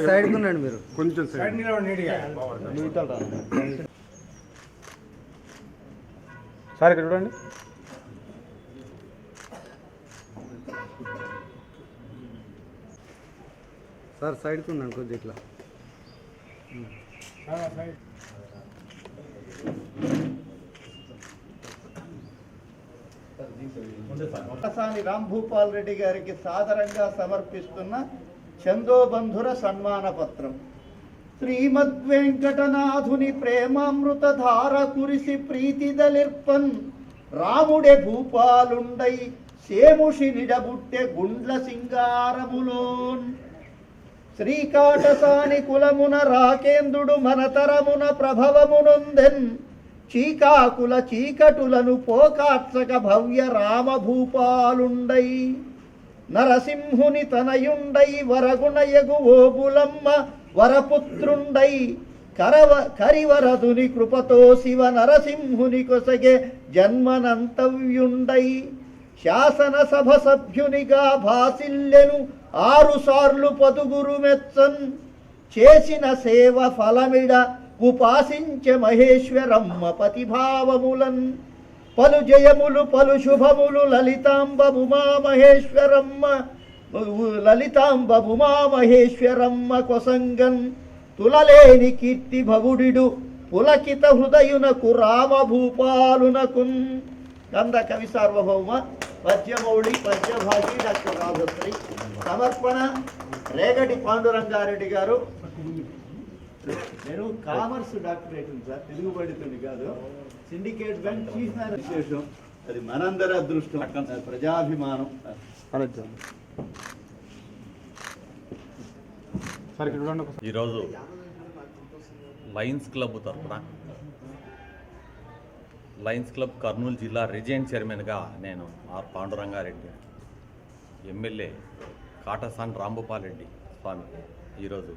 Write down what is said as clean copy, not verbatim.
Side ఉండండి మీరు కొంచెం సైడ్ సార్ ఇక్కడ చూడండి. సార్ సైడ్కి ఉండండి కొద్దిగా ఇట్లా. ఒకసారి రాంభూపాల్ రెడ్డి గారికి సాదరంగా సమర్పిస్తున్న చందోబంధుర సన్మాన పత్రం. శ్రీమద్వెంకటనాథుని ప్రేమామృత ధార కురిసి ప్రీతిదలిర్పన్ రాముడే భూపాలుండై సేముషి నిడబుట్టె గుండ్ల సింగారములోన్ శ్రీకాటసాని కులమున రాకేంద్రుడు మనతరమున ప్రభవమునొందెన్ చీకాకుల చీకటులను పోకార్చక భవ్య రామభూపాలుండై నరసింహుని తనయుండై వరగుణయగు ఓబులమ్మ వరపుత్రుండై కరివరదుని కృపతో శివ నరసింహుని కొసగే జన్మనంతవ్యుండై శాసనసభ సభ్యునిగా భాసిల్లెను 6 సార్లు పదుగురు మెచ్చన్ చేసిన సేవ ఫలమిడ ఉపాసించ మహేశ్వరమ్మ పతిభావములన్ పలు జయములు పలు శుభములు లలితాంబ ఉమామహేశ్వరమ్మ కొసంగన్ తులలేని కీర్తి భవుడిడు పులకిత హృదయునకు రామభూపాలునకున్. కంద కవి సార్వభౌమ పద్యమౌళి పద్యభాగి డాక్టర్ రాధశ్రీ. సమర్పణ రేగటి పాండురంగారెడ్డి గారు. నేను కామర్స్ డాక్టరేట్ సార్, తెలుగు పండితుడి కాదు. సిండికేట్ బ్యాంక్ చీఫ్ విశేషం. అది మనందరి అదృష్టం, ప్రజాభిమానం. ఈరోజు లయన్స్ క్లబ్ తరఫున లయన్స్ క్లబ్ కర్నూలు జిల్లా రీజియన్ చైర్మన్గా నేను ఆర్ పాండురంగారెడ్డి, ఎమ్మెల్యే కాటసాని రాంభూపాల్ రెడ్డి స్వామి ఈరోజు